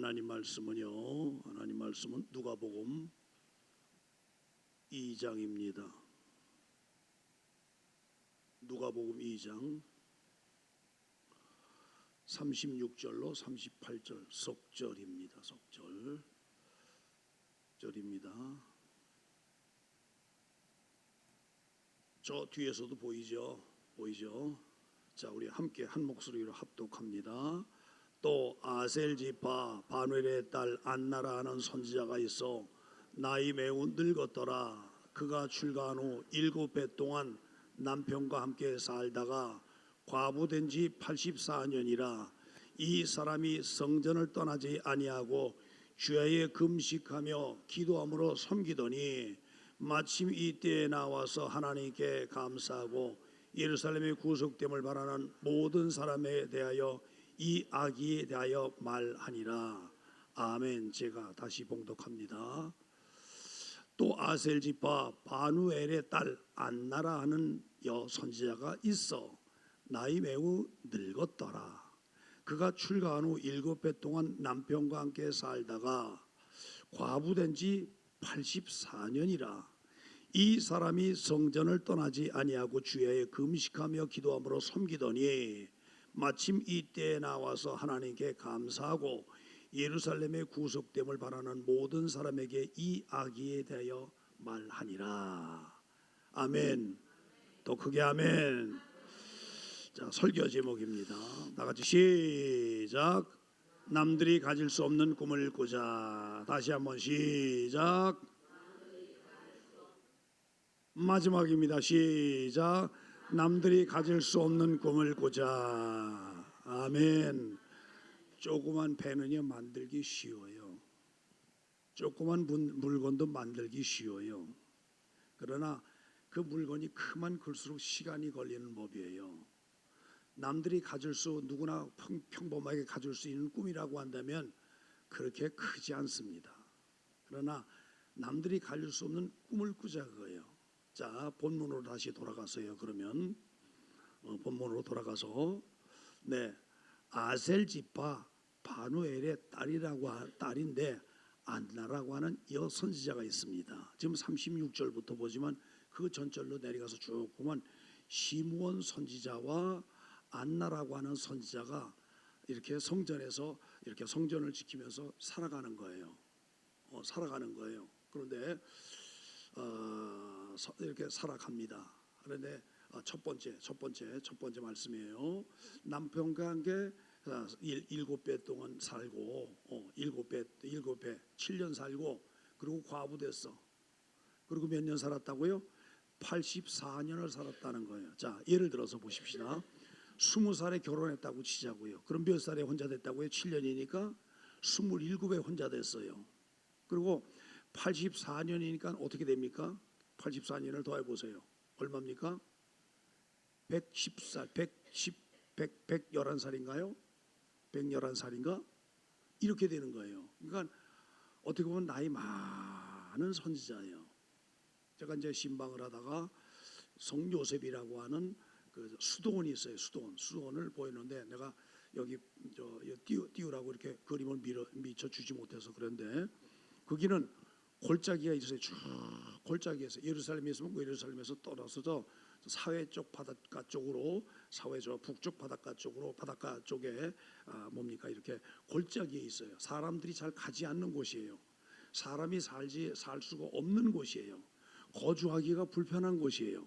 하나님 말씀은요, 하나님 말씀은 누가복음 2장입니다. 누가복음 2장 36절로 38절 속절입니다. 속절입니다. 저 뒤에서도 보이죠? 자, 우리 함께 한 목소리로 합독합니다. 또 아셀 지파 바누엘의 딸 안나라 하는 선지자가 있어 나이 매우 늙었더라. 그가 출가한 후 7해 동안 남편과 함께 살다가 과부된 지 84년이라. 이 사람이 성전을 떠나지 아니하고 주야에 금식하며 기도함으로 섬기더니 마침 이때에 나와서 하나님께 감사하고 예루살렘의 구속됨을 바라는 모든 사람에 대하여 이 아기에 대하여 말하니라. 아멘. 제가 다시 봉독합니다. 또 아셀 지파 바누엘의 딸 안나라 하는 여 선지자가 있어 나이 매우 늙었더라. 그가 출가한 후 7해 동안 남편과 함께 살다가 과부된 지 84년이라. 이 사람이 성전을 떠나지 아니하고 주야에 금식하며 기도함으로 섬기더니 마침 이때에 나와서 하나님께 감사하고 예루살렘의 구속됨을 바라는 모든 사람에게 이 아기에 대하여 말하니라. 아멘. 더 크게 아멘. 자, 설교 제목입니다. 다같이 시작. 남들이 가질 수 없는 꿈을 꾸자. 다시 한번 시작. 마지막입니다. 시작. 남들이 가질 수 없는 꿈을 꾸자. 아멘. 조그만 배는요 만들기 쉬워요. 조그만 물건도 만들기 쉬워요. 그러나 그 물건이 크면 클수록 시간이 걸리는 법이에요. 남들이 가질 수 누구나 평범하게 가질 수 있는 꿈이라고 한다면 그렇게 크지 않습니다. 그러나 남들이 가질 수 없는 꿈을 꾸자 그거예요. 자, 본문으로 다시 돌아가서요. 그러면 본문으로 돌아가서 아셀 지파 바누엘의 딸인데 안나라고 하는 여 선지자가 있습니다. 지금 36절부터 보지만 그 전절로 내려가서 쭉 보면 시므온 선지자와 안나라고 하는 선지자가 이렇게 성전에서 이렇게 성전을 지키면서 살아가는 거예요. 그런데 이렇게 살아갑니다. 그런데 첫 번째 말씀이에요. 남편과 함께 7배 동안 살고 7배 7년 살고 그리고 과부됐어. 그리고 몇 년 살았다고요? 84년을 살았다는 거예요. 자, 예를 들어서 보십시다. 20살에 결혼했다고 치자고요. 그럼 몇 살에 혼자 됐다고요? 7년이니까 27에 혼자 됐어요. 그리고 84년이니까 어떻게 됩니까? 84년을 더해보세요. 얼마입니까? 110살, 111살인가요? 111살인가? 이렇게 되는 거예요. 그러니까 어떻게 보면 나이 많은 선지자예요. 제가 이제 신방을 하다가 성요셉이라고 하는 그 수도원이 있어요. 수도원을 보이는데 내가 여기 띄우라고 이렇게 그림을 미쳐주지 못해서 그런데 거기는 골짜기가 있어요. 쭉 골짜기에서 예루살렘에 있으면 그 예루살렘에서 떨어져서 사회 쪽 바닷가 쪽으로 사회 저 북쪽 바닷가 쪽으로 바닷가 쪽에 뭡니까 이렇게 골짜기에 있어요. 사람들이 잘 가지 않는 곳이에요. 사람이 살 수가 없는 곳이에요. 거주하기가 불편한 곳이에요.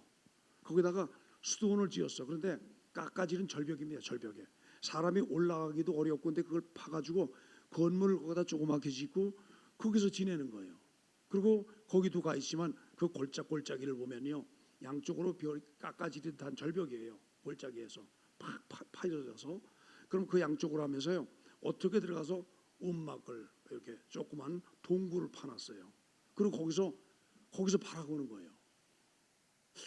거기다가 수도원을 지었어. 그런데 깎아지른 절벽입니다. 절벽에 사람이 올라가기도 어렵고 근데 그걸 파가지고 건물을 거기다 조그맣게 짓고 거기서 지내는 거예요. 그리고 거기도 가 있지만 그 골짜기를 보면요 양쪽으로 별 깎아지른 듯한 절벽이에요. 골짜기에서 팍 파져져서 그럼 그 양쪽으로 하면서요 어떻게 들어가서 움막을 이렇게 조그만 동굴을 파놨어요. 그리고 거기서 바라보는 거예요.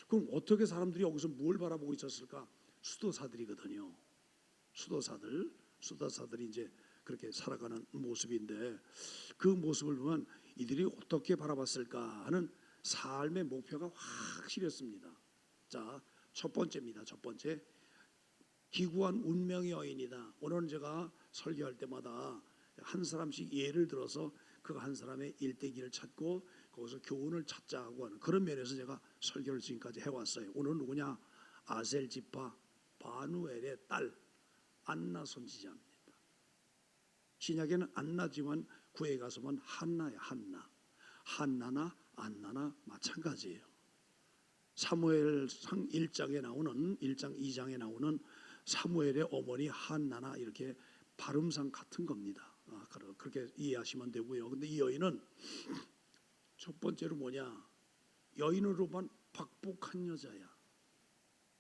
그럼 어떻게 사람들이 여기서 뭘 바라보고 있었을까? 수도사들이거든요. 수도사들이 이제 그렇게 살아가는 모습인데 그 모습을 보면 이들이 어떻게 바라봤을까 하는 삶의 목표가 확실했습니다. 자, 첫 번째입니다. 첫 번째, 기구한 운명의 여인이다. 오늘은 제가 설교할 때마다 한 사람씩 예를 들어서 그 한 사람의 일대기를 찾고 거기서 교훈을 찾자고 하는 그런 면에서 제가 설교를 지금까지 해왔어요. 오늘 누구냐? 아셀 지파 바누엘의 딸 안나 선지자입니다. 신약에는 안나지만 구약에 가서 보면 한나예요. 한나나 안나나 마찬가지예요. 사무엘상 1장에 나오는 1장 2장에 나오는 사무엘의 어머니 한나나 이렇게 발음상 같은 겁니다. 그렇게 이해하시면 되고요. 근데 이 여인은 첫 번째로 뭐냐? 여인으로만 박복한 여자야.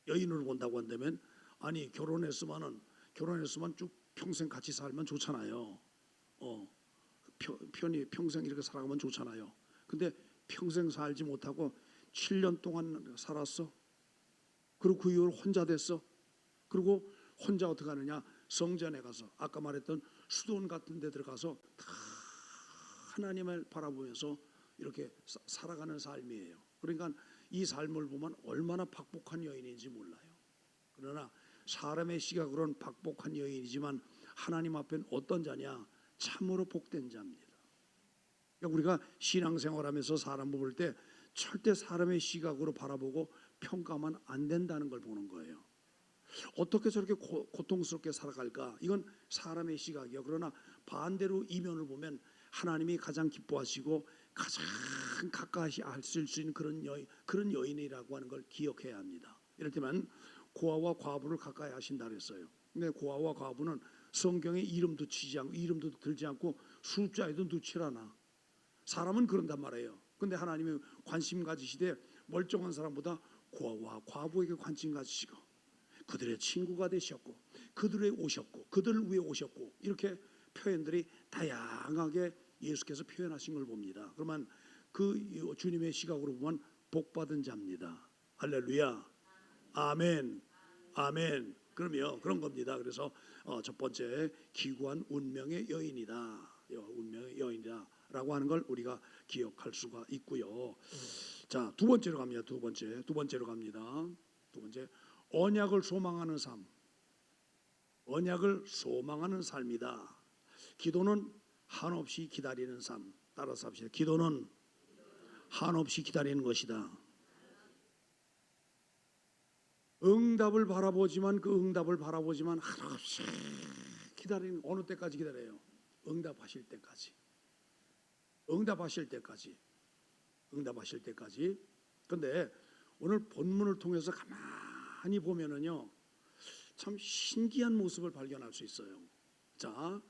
여인으로 본다고 한다면 아니 결혼했으면 쭉 평생 같이 살면 좋잖아요. 편히 평생 이렇게 살아가면 좋잖아요. 근데 평생 살지 못하고 7년 동안 살았어. 그리고 그 이후로 혼자 됐어. 그리고 혼자 어떻게 하느냐? 성전에 가서 아까 말했던 수돈 같은 데 들어가서 다 하나님을 바라보면서 이렇게 살아가는 삶이에요. 그러니까 이 삶을 보면 얼마나 박복한 여인인지 몰라요. 그러나 사람의 시각으로는 박복한 여인이지만 하나님 앞엔 어떤 자냐? 참으로 복된 자입니다. 그러니까 우리가 신앙생활하면서 사람 볼 때 절대 사람의 시각으로 바라보고 평가하면 안 된다는 걸 보는 거예요. 어떻게 저렇게 고통스럽게 살아갈까? 이건 사람의 시각이요. 그러나 반대로 이면을 보면 하나님이 가장 기뻐하시고 가장 가까이 하실 수 있는 그런 여인이라고 하는 걸 기억해야 합니다. 이를테면 고아와 과부를 가까이 하신다 그랬어요. 근데 고아와 과부는 성경에 이름도 들지 않고 숫자에도 넣질 않아. 사람은 그런단 말이에요. 근데 하나님이 관심 가지시되 멀쩡한 사람보다 고아와 과부에게 관심 가지시고 그들의 친구가 되셨고 그들의 오셨고 그들을 위해 오셨고 이렇게 표현들이 다양하게 예수께서 표현하신 걸 봅니다. 그러면 그 주님의 시각으로 보면 복받은 자입니다. 할렐루야. 아멘. 아멘. 그러면 그런 겁니다. 그래서 첫 번째 기구한 운명의 여인이다. 운명의 여인이다라고 하는 걸 우리가 기억할 수가 있고요. 자, 두 번째로 갑니다. 두 번째로 갑니다. 두 번째 언약을 소망하는 삶. 언약을 소망하는 삶이다. 기도는 한없이 기다리는 삶. 따라서 합시다. 기도는 한없이 기다리는 것이다. 응답을 바라보지만 한없이 기다리는 어느 때까지 기다려요? 응답하실 때까지. 그런데 오늘 본문을 통해서 가만히 보면은요, 참 신기한 모습을 발견할 수 있어요. 자,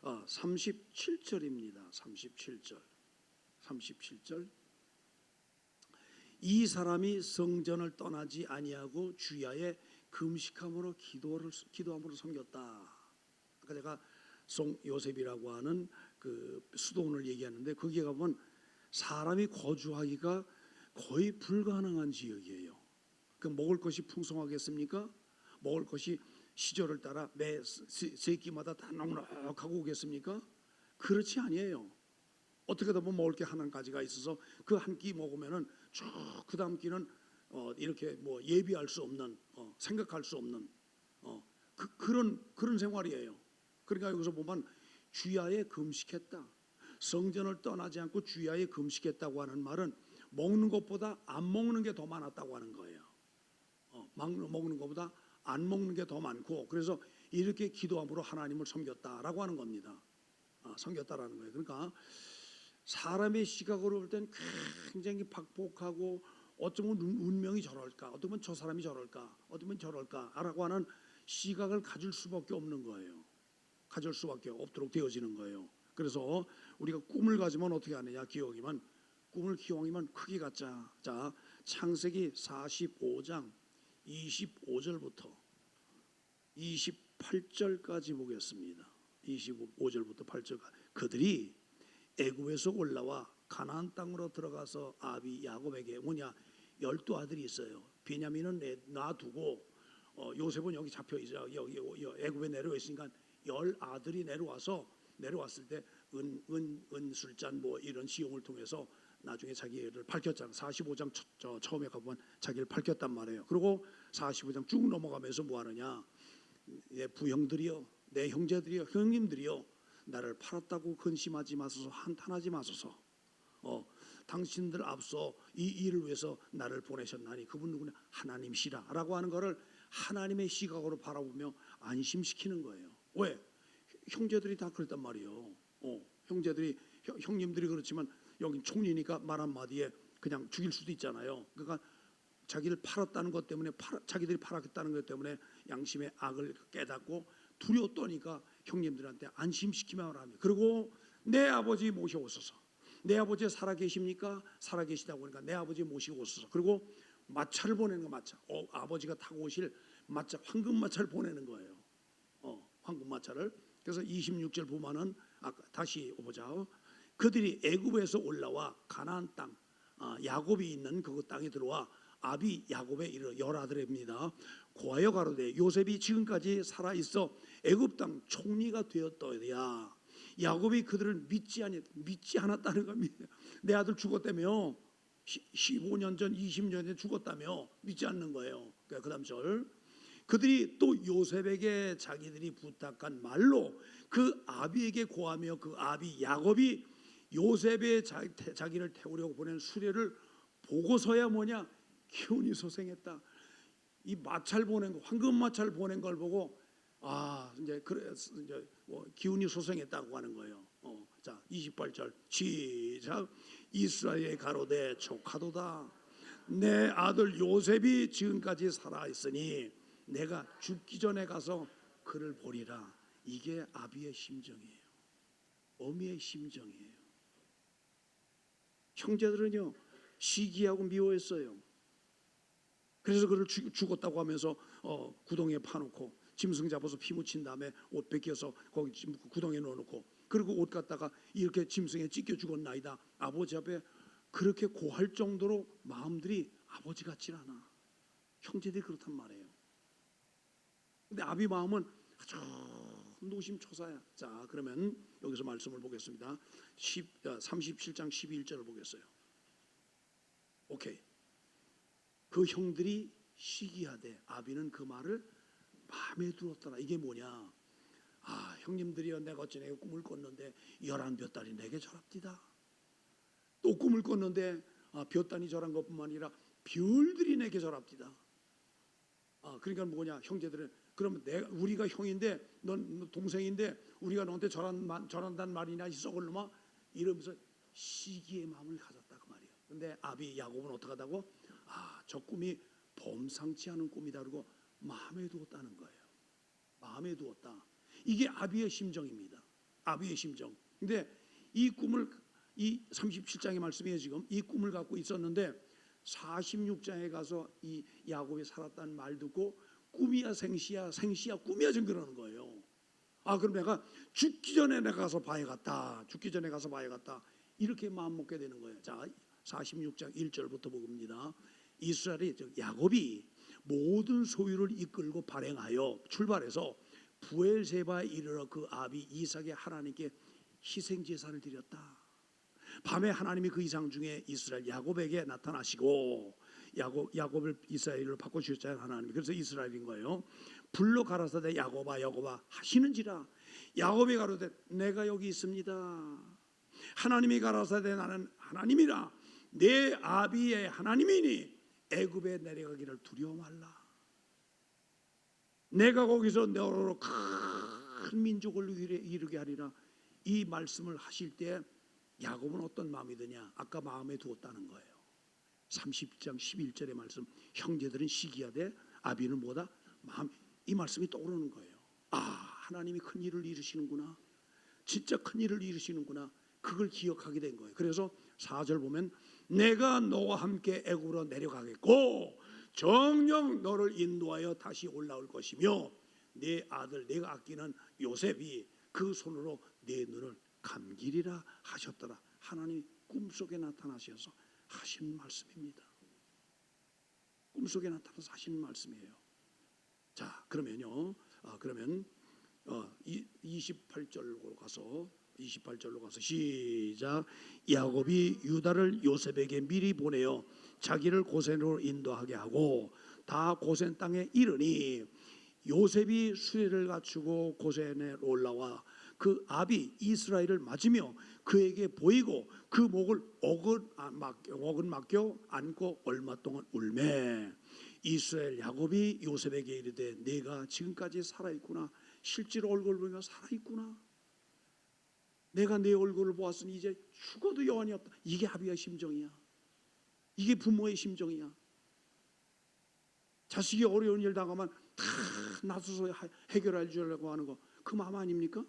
37절입니다. 37절. 이 사람이 성전을 떠나지 아니하고 주야에 금식함으로 기도함으로 섬겼다. 아까 제가 송 요셉이라고 하는 그 수도원을 얘기하는데 거기에 가보면 사람이 거주하기가 거의 불가능한 지역이에요. 그 먹을 것이 풍성하겠습니까? 먹을 것이 시절을 따라 매 세끼마다 다 넉넉하고 오겠습니까? 그렇지 아니에요. 어떻게 보면 먹을 게 한 가지가 있어서 그 한 끼 먹으면은 쭉 그 다음 끼는 이렇게 뭐 예비할 수 없는 생각할 수 없는 그런 생활이에요. 그러니까 여기서 보면 주야에 금식했다. 성전을 떠나지 않고 주야에 금식했다고 하는 말은 먹는 것보다 안 먹는 게 더 많았다고 하는 거예요. 먹는 것보다 안 먹는 게 더 많고 그래서 이렇게 기도함으로 하나님을 섬겼다라고 하는 겁니다. 섬겼다라는 거예요. 그러니까 사람의 시각으로 볼 땐 굉장히 박복하고 어쩌면 운명이 저럴까, 어쩌면 저 사람이 저럴까, 어쩌면 저럴까라고 하는 시각을 가질 수밖에 없는 거예요. 가질 수밖에 없도록 되어지는 거예요. 그래서 우리가 꿈을 가지면 어떻게 하느냐? 꿈을 기왕이면 크게 갖자. 자, 창세기 45장 25절부터 28절까지 보겠습니다. 25절부터 8절까지 그들이 애굽에서 올라와 가나안 땅으로 들어가서 아비 야곱에게 뭐냐 12아들이 있어요. 베냐민은 놔두고 요셉은 여기 잡혀 있어. 여기 애굽에 내려와 있으니까 10아들이 내려왔을 때 은술잔 뭐 이런 시험을 통해서 나중에 자기를 밝혔잖아. 45장 처음에 가보면 자기를 밝혔단 말이에요. 그리고 45장 쭉 넘어가면서 뭐 하느냐? 내 부형들이요, 내 형제들이요, 형님들이요, 나를 팔았다고 근심하지 마소서, 한탄하지 마소서. 당신들 앞서 이 일을 위해서 나를 보내셨나니 그분 누구냐? 하나님이시라 라고 하는 것을 하나님의 시각으로 바라보며 안심시키는 거예요. 왜? 형제들이 다 그랬단 말이에요. 형제들이 형님들이 그렇지만 여긴 총리니까 말 한마디에 그냥 죽일 수도 있잖아요. 그러니까 자기를 팔았다는 것 때문에 자기들이 팔았다는 것 때문에 양심의 악을 깨닫고 두려워 떠니까 형님들한테 안심시키며 말합니다. 그리고 내 아버지 모셔오소서. 내 아버지 살아 계십니까? 살아 계시다고 하니까 내 아버지 모시고 오소서. 그리고 마차를 보내는 거. 마차. 아버지가 타고 오실 마차, 황금 마차를 보내는 거예요. 황금 마차를. 그래서 26절 보면은 아까 다시 보자. 그들이 애굽에서 올라와 가나안 땅, 야곱이 있는 그 땅에 들어와 아비 야곱에 이르러 열아들입니다. 고하여 가로되 요셉이 지금까지 살아 있어 애굽 땅 총리가 되었더야. 야곱이 그들을 믿지 않았다는 겁니다. 내 아들 죽었다며, 15년 전 20년 전에 죽었다며 믿지 않는 거예요. 그 다음 절, 그들이 또 요셉에게 자기들이 부탁한 말로 그 아비에게 고하며 그 아비 야곱이 요셉의 자기를 태우려고 보낸 수레를 보고서야 뭐냐? 기운이 솟행했다. 이 마차를 보낸 거, 황금 마차를 보낸 걸 보고 이제 그래 이제 기운이 솟행했다고 하는 거예요. 자, 28절 시작. 이스라엘의 가로되 조카도다. 내 아들 요셉이 지금까지 살아 있으니 내가 죽기 전에 가서 그를 보리라. 이게 아비의 심정이에요. 어미의 심정이에요. 형제들은요 시기하고 미워했어요. 그래서 그를 죽었다고 하면서 구덩이에 파놓고 짐승 잡아서 피 묻힌 다음에 옷 벗겨서 거기 구덩이에 넣어놓고, 그리고 옷 갖다가 이렇게 짐승에 찢겨 죽었나이다. 아버지 앞에 그렇게 고할 정도로 마음들이 아버지 같질 않아. 형제들이 그렇단 말이에요. 근데 아비 마음은 아주 노심초사야. 자, 그러면 여기서 말씀을 보겠습니다. 37장 11절을 보겠어요. 오케이. 그 형들이 시기하되 아비는 그 말을 마음에 두었더라. 이게 뭐냐? 형님들이여, 내가 어찌 꿈을 꿨는데 11볕달이 내게 절합디다. 또 꿈을 꿨는데 볕단이 절한 것뿐만 아니라 별들이 내게 절합디다. 그러니까 뭐냐? 형제들은 그러면 우리가 형인데 넌 동생인데 우리가 너한테 절한다는 말이냐 이 썩을 놈아, 이러면서 시기의 마음을 가졌다 그 말이에요. 근데 아비 야곱은 어떻게 하다고? 저 꿈이 범상치 않은 꿈이다 그러고 마음에 두었다는 거예요. 마음에 두었다. 이게 아비의 심정입니다. 아비의 심정. 근데 이 꿈을, 이 37장의 말씀이에요. 지금 이 꿈을 갖고 있었는데 46장에 가서 이 야곱이 살았다는 말 듣고 꿈이야 생시야, 생시야 꿈이야 지금 그러는 거예요. 그럼 내가 죽기 전에 내가 가서 봐야겠다. 죽기 전에 가서 봐야겠다. 이렇게 마음 먹게 되는 거예요. 자, 46장 1절부터 봅니다. 이스라엘이, 즉 야곱이 모든 소유를 이끌고 발행하여 출발해서 부엘세바에 이르러 그 아비 이삭의 하나님께 희생 제사를 드렸다. 밤에 하나님이 그 이상 중에 이스라엘 야곱에게 나타나시고, 야곱을 이스라엘로 바꿔주셨잖아요 하나님이. 그래서 이스라엘인 거예요. 불러 가라사대 야곱아 야곱아 하시는지라. 야곱이 가로되 내가 여기 있습니다. 하나님이 가라사대 나는 하나님이라. 내 아비의 하나님이니 애굽에 내려가기를 두려워 말라. 내가 거기서 너로 큰 민족을 이루게 하리라. 이 말씀을 하실 때 야곱은 어떤 마음이 드냐? 아까 마음에 두었다는 거예요. 30장 11절의 말씀, 형제들은 시기하되 아비는 뭐다? 이 말씀이 떠오르는 거예요. 하나님이 큰 일을 이루시는구나. 진짜 큰 일을 이루시는구나. 그걸 기억하게 된 거예요. 그래서 4절 보면 내가 너와 함께 애굽으로 내려가겠고 정녕 너를 인도하여 다시 올라올 것이며 내 아들 내가 아끼는 요셉이 그 손으로 내 눈을 감기리라 하셨더라. 하나님이 꿈속에 나타나셔서 하신 말씀입니다. 꿈속에 나타나서 하신 말씀이에요. 자, 그러면요. 그러면 28절로 가서 시작. 야곱이 유다를 요셉에게 미리 보내어 자기를 고센으로 인도하게 하고 다 고센 땅에 이르니 요셉이 수레를 갖추고 고센에 올라와 그 압이 이스라엘을 맞으며 그에게 보이고 그 목을 옥은 맡겨 안고 얼마 동안 울매 이스라엘 야곱이 요셉에게 이르되 내가 지금까지 살아있구나. 실제로 얼굴을 보며 살아있구나. 내가 내 얼굴을 보았으니 이제 죽어도 여한이 없다. 이게 아비의 심정이야. 이게 부모의 심정이야. 자식이 어려운 일 당하면 다 나서서 해결해 주려고 하는 거, 그 마음 아닙니까?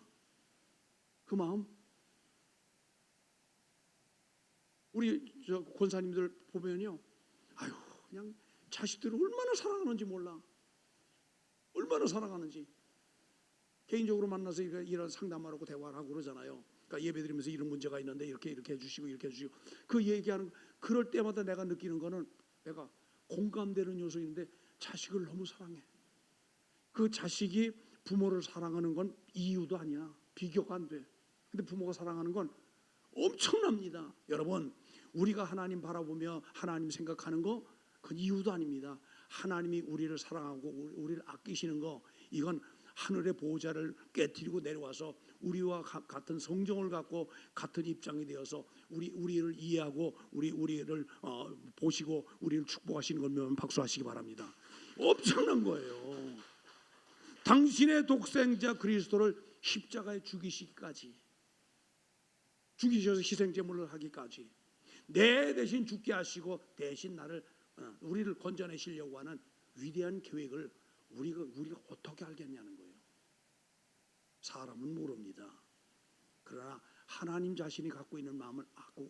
그 마음. 우리 저 권사님들 보면요, 아유 그냥 자식들을 얼마나 사랑하는지 몰라. 얼마나 사랑하는지. 개인적으로 만나서 이런 상담하라고 대화를 하고 그러잖아요. 그러니까 예배드리면서 이런 문제가 있는데 이렇게 해주시고 이렇게 해주시고 그 얘기하는, 그럴 때마다 내가 느끼는 거는, 내가 공감되는 요소인데 자식을 너무 사랑해. 그 자식이 부모를 사랑하는 건 이유도 아니야. 비교가 안 돼. 근데 부모가 사랑하는 건 엄청납니다. 여러분, 우리가 하나님 바라보며 하나님 생각하는 거, 그건 이유도 아닙니다. 하나님이 우리를 사랑하고 우리를 아끼시는 거, 이건 하늘의 보호자를 깨뜨리고 내려와서 우리와 같은 성정을 갖고 같은 입장이 되어서 우리를 이해하고 우리를 보시고 우리를 축복하시는 걸면 박수하시기 바랍니다. 엄청난 거예요. 당신의 독생자 그리스도를 십자가에 죽이시기까지, 죽이셔서 희생제물을 하기까지, 내 대신 죽게 하시고 대신 우리를 건져내시려고 하는 위대한 계획을 우리가 어떻게 알겠냐는 거예요. 사람은 모릅니다. 그러나 하나님 자신이 갖고 있는 마음을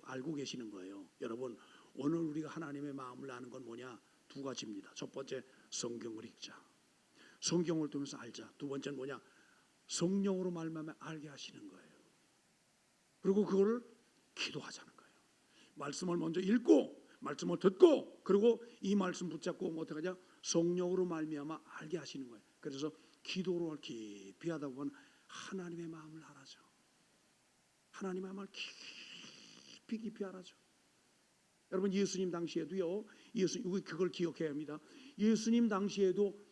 알고 계시는 거예요. 여러분, 오늘 우리가 하나님의 마음을 아는 건 뭐냐? 두 가지입니다. 첫 번째, 성경을 읽자. 성경을 통해서 알자. 두 번째는 뭐냐? 성령으로 말미암아 알게 하시는 거예요. 그리고 그거를 기도하자는 거예요. 말씀을 먼저 읽고 말씀을 듣고, 그리고 이 말씀 붙잡고 어떻게 하냐? 성령으로 말미암아 알게 하시는 거예요. 그래서 기도로 깊이 하다 보면 하나님의 마음을 알아죠. 하나님의 마음을 깊이 알아죠. 여러분, 예수님 당시에도요, 그걸 기억해야 합니다. 예수님 당시에도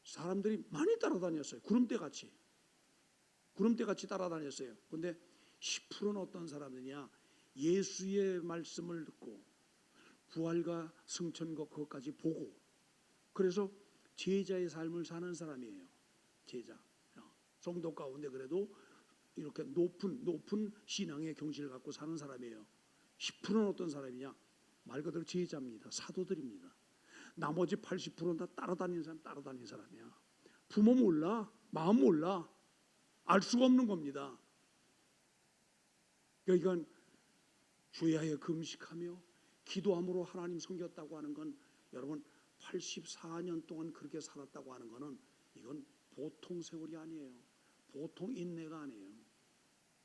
사람들이 많이 따라다녔어요. 구름대같이 따라다녔어요. 그런데 10%는 어떤 사람들이냐? 예수의 말씀을 듣고 부활과 승천과 그것까지 보고, 그래서 제자의 삶을 사는 사람이에요. 제자. 성도 가운데 그래도 이렇게 높은 신앙의 경지를 갖고 사는 사람이에요. 10%는 어떤 사람이냐? 말 그대로 제자입니다. 사도들입니다. 나머지 80%는 다 따라다니는 사람이야. 부모 몰라, 마음 몰라, 알 수가 없는 겁니다. 그러니까 주야에 금식하며 기도함으로 하나님 섬겼다고 하는 건, 여러분 84년 동안 그렇게 살았다고 하는 거는, 이건 보통 세월이 아니에요. 보통 인내가 아니에요.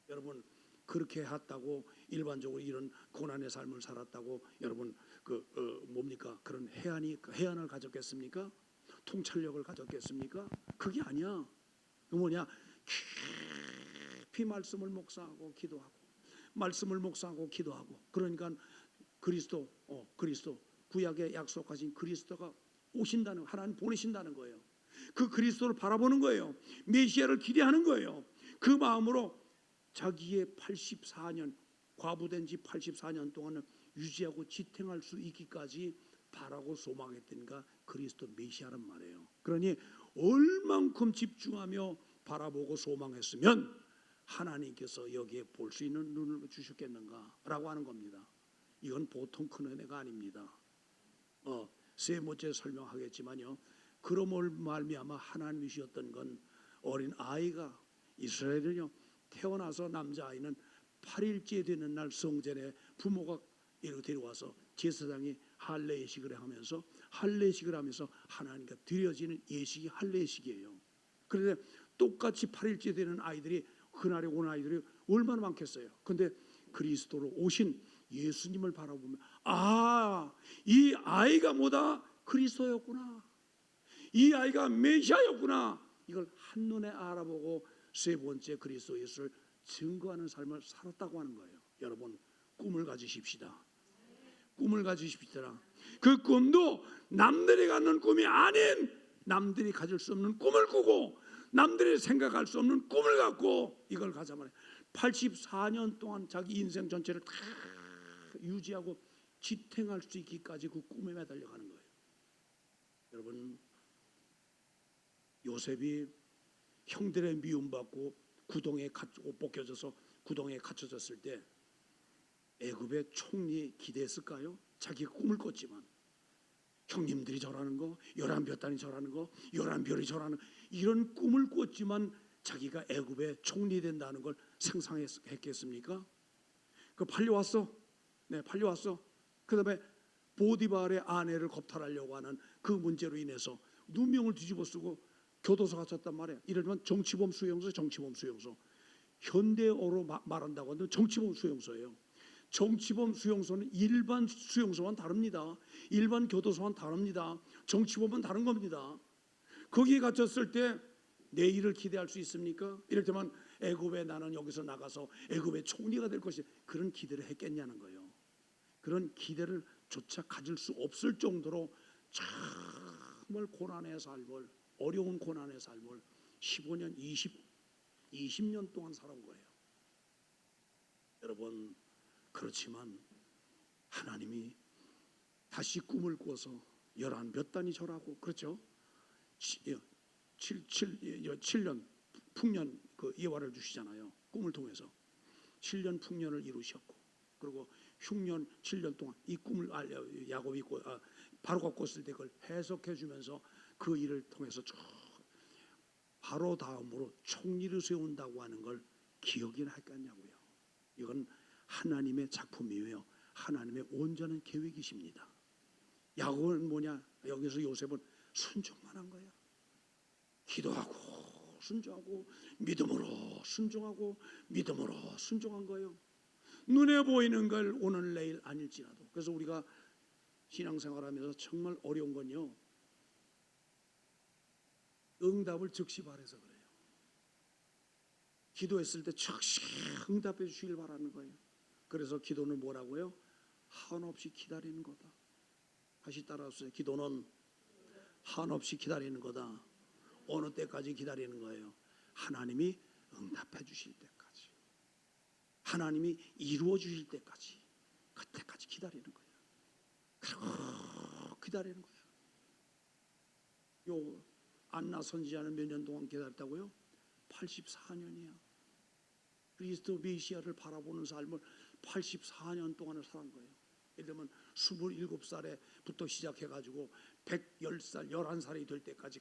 여러분, 그렇게 했다고 일반적으로 이런 고난의 삶을 살았다고 여러분 뭡니까? 그런 해안을 가졌겠습니까? 통찰력을 가졌겠습니까? 그게 아니야. 그 뭐냐? 깊이 말씀을 묵상하고 기도하고, 말씀을 묵상하고 기도하고, 그러니까 그리스도 구약에 약속하신 그리스도가 오신다는, 하나님 보내신다는 거예요. 그 그리스도를 바라보는 거예요. 메시아를 기대하는 거예요. 그 마음으로 자기의 84년, 과부된 지 84년 동안을 유지하고 지탱할 수 있기까지 바라고 소망했던가 그리스도 메시아란 말이에요. 그러니 얼만큼 집중하며 바라보고 소망했으면 하나님께서 여기에 볼 수 있는 눈을 주셨겠는가라고 하는 겁니다. 이건 보통 큰 은혜가 아닙니다. 세 번째 설명하겠지만요, 그러므로 말미암아 하나님이셨던 건, 어린 아이가 이스라엘은요, 태어나서 남자아이는 8일째 되는 날 성전에 부모가 이렇게 데려와서 제사장이 할례식을 하면서 하나님께 드려지는 예식이 할례식이에요. 그런데 똑같이 8일째 되는 아이들이, 그날에 온 아이들이 얼마나 많겠어요. 그런데 그리스도로 오신 예수님을 바라보면, 이 아이가 뭐다? 그리스도였구나. 이 아이가 메시아였구나. 이걸 한눈에 알아보고 세 번째 그리스도 예수를 증거하는 삶을 살았다고 하는 거예요. 여러분, 꿈을 가지십시다. 꿈을 가지십시다. 그 꿈도 남들이 갖는 꿈이 아닌, 남들이 가질 수 없는 꿈을 꾸고 남들이 생각할 수 없는 꿈을 갖고 이걸 가자 말이에요. 84년 동안 자기 인생 전체를 다 유지하고 지탱할 수 있기까지 그 꿈에 매달려가는 거예요. 여러분, 요셉이 형들의 미움받고 구덩이에 벗겨져서 구덩이에 갇혀졌을 때 애굽의 총리 기대했을까요? 자기가 꿈을 꿨지만 형님들이 저라는 거, 11볕단이 저라는 거, 11별이 저라는 이런 꿈을 꿨지만 자기가 애굽의 총리 된다는 걸 상상했겠습니까? 그 팔려왔어. 네, 팔려왔어. 그 다음에 보디발의 아내를 겁탈하려고 하는 그 문제로 인해서 누명을 뒤집어 쓰고 교도소 갇혔단 말이에요. 이를테면 정치범 수용소, 정치범 수용소. 현대어로 말한다고 하면 정치범 수용소예요. 정치범 수용소는 일반 수용소와는 다릅니다. 일반 교도소와는 다릅니다. 정치범은 다른 겁니다. 거기에 갇혔을 때 내일을 기대할 수 있습니까? 이를테면 애굽에 나는 여기서 나가서 애굽의 총리가 될 것이 그런 기대를 했겠냐는 거예요. 그런 기대를 조차 가질 수 없을 정도로 정말 고난의 삶을, 어려운 고난의 삶을 15년, 20년 동안 살아온 거예요. 여러분, 그렇지만 하나님이 다시 꿈을 꿔서 11볕단이 절하고, 그렇죠? 7년 풍년 그 예화를 주시잖아요. 꿈을 통해서 7년 풍년을 이루셨고, 그리고 흉년 7년 동안 이 꿈을 야곱이 바로가 꿨을 때 그걸 해석해 주면서 그 일을 통해서 쭉 바로 다음으로 총리를 세운다고 하는 걸 기억이나 할까냐고요. 이건 하나님의 작품이에요. 하나님의 온전한 계획이십니다. 야곱은 뭐냐? 여기서 요셉은 순종만 한 거예요. 기도하고 순종하고 믿음으로 순종하고 믿음으로 순종한 거예요. 눈에 보이는 걸 오늘 내일 아닐지라도. 그래서 우리가 신앙생활하면서 정말 어려운 건요, 응답을 즉시 바라서 그래요. 기도했을 때 즉시 응답해 주시길 바라는 거예요. 그래서 기도는 뭐라고요? 한없이 기다리는 거다. 다시 따라하세요. 기도는 한없이 기다리는 거다. 어느 때까지 기다리는 거예요? 하나님이 응답해 주실 때까지, 하나님이 이루어 주실 때까지, 그때까지 기다리는 거예요. 그리고 기다리는 거예요. 요 안나 선지자는 몇 년 동안 기다렸다고요? 84년이야. 그리스도 메시아를 바라보는 삶을 84년 동안을 살은 거예요. 예를 들면 27살에부터 시작해가지고 110살, 11살이 될 때까지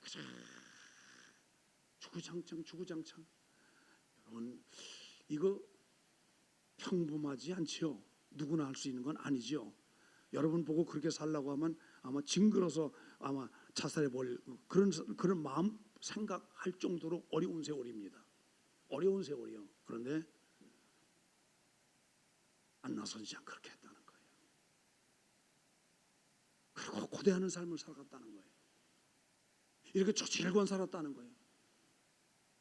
주구장창. 여러분, 이거 평범하지 않죠? 누구나 할 수 있는 건 아니죠. 여러분 보고 그렇게 살라고 하면 아마 징그러서 아마 자살해 버릴 그런 마음 생각할 정도로 어려운 세월입니다. 어려운 세월이요. 그런데 안나 선지자는 그렇게 했다는 거예요. 그리고 고대하는 삶을 살았다는 거예요. 이렇게 조질권 살았다는 거예요.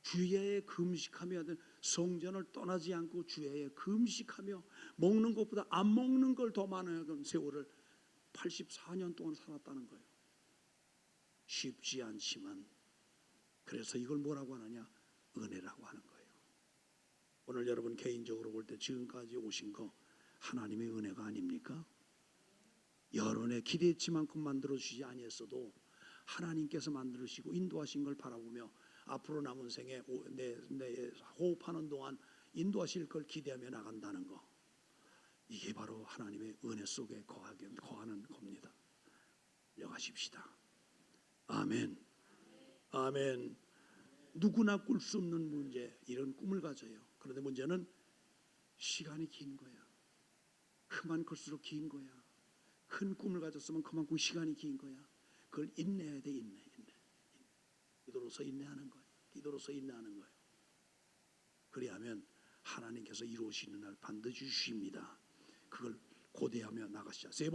주야에 금식하며 성전을 떠나지 않고 주야에 금식하며 먹는 것보다 안 먹는 걸 더 많은 세월을 84년 동안 살았다는 거예요. 쉽지 않지만 그래서 이걸 뭐라고 하느냐? 은혜라고 하는 거예요. 오늘 여러분 개인적으로 볼 때 지금까지 오신 거 하나님의 은혜가 아닙니까? 여론의 기대치만큼 만들어주시지 아니했어도 하나님께서 만들으시고 인도하신 걸 바라보며 앞으로 남은 생에 내 호흡하는 동안 인도하실 걸 기대하며 나간다는 거, 이게 바로 하나님의 은혜 속에 거하는 겁니다. 여가십시다. 아멘. 아멘. 누구나 꿀 수 없는 문제, 이런 꿈을 가져요. 그런데 문제는 시간이 긴 거야. 그만 클수록 긴 거야. 큰 꿈을 가졌으면 그만큼 시간이 긴 거야. 그걸 인내해야 돼. 인내. 기도로서 인내하는 거예요. 기도로서 인내하는 거예요. 그리하면 하나님께서 이루어지는 날 반드시 주십니다. 그걸 고대하며 나가시자. 세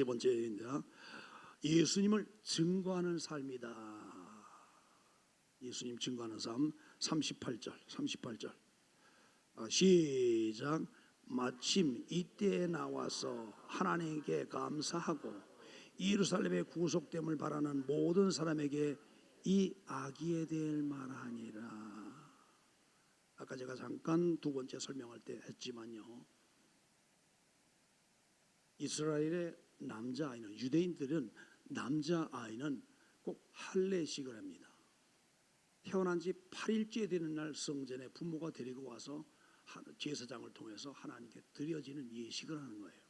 번째입니다. 예수님을 증거하는 삶이다. 예수님 증거하는 삶. 38절. 시작. 마침 이때에 나와서 하나님께 감사하고 예루살렘의 구속됨을 바라는 모든 사람에게 이 악이에 대해 말하니라. 아까 제가 잠깐 두 번째 설명할 때 했지만요, 이스라엘의 남자아이는, 유대인들은 남자아이는 꼭 할례식을 합니다. 태어난 지 8일째 되는 날 성전에 부모가 데리고 와서 제사장을 통해서 하나님께 드려지는 예식을 하는 거예요.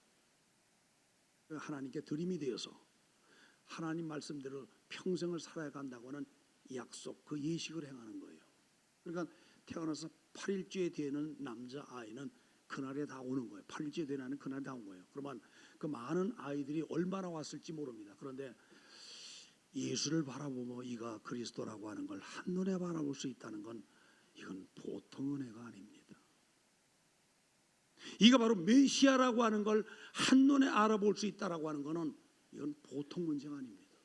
하나님께 드림이 되어서 하나님 말씀대로 평생을 살아야 간다고 하는 약속, 그 예식을 행하는 거예요. 그러니까 태어나서 8일째 되는 남자아이는 그날에 다 오는 거예요. 8일째 되는 아이는 그날에 다 온 거예요. 그러면 그 많은 아이들이 얼마나 왔을지 모릅니다. 그런데 예수를 바라보며 이가 그리스도라고 하는 걸 한눈에 바라볼 수 있다는 건 이건 보통 은혜가 아닙니다. 이가 바로 메시아라고 하는 걸 한눈에 알아볼 수 있다라고 하는 것은 이건 보통 문제가 아닙니다.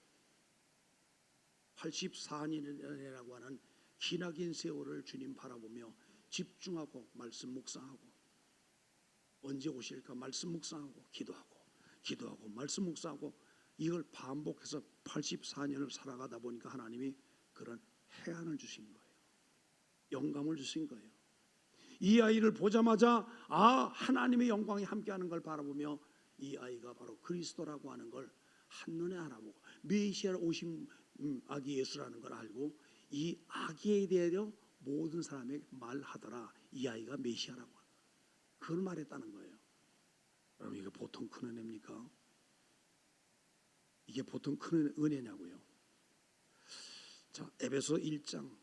84년이라고 하는 기나긴 세월을 주님 바라보며 집중하고 말씀 묵상하고, 언제 오실까 말씀 묵상하고 기도하고 말씀 묵상하고, 이걸 반복해서 84년을 살아가다 보니까 하나님이 그런 해안을 주신 거예요. 영감을 주신 거예요. 이 아이를 보자마자 하나님의 영광이 함께하는 걸 바라보며 이 아이가 바로 그리스도라고 하는 걸 한눈에 알아보고, 메시아로 오신 아기 예수라는 걸 알고 이 아기에 대하여 모든 사람에게 말하더라. 이 아이가 메시아라고 하는, 그걸 말했다는 거예요. 여러분, 이게 보통 큰 은혜입니까? 이게 보통 큰 은혜냐고요. 자, 에베소 1장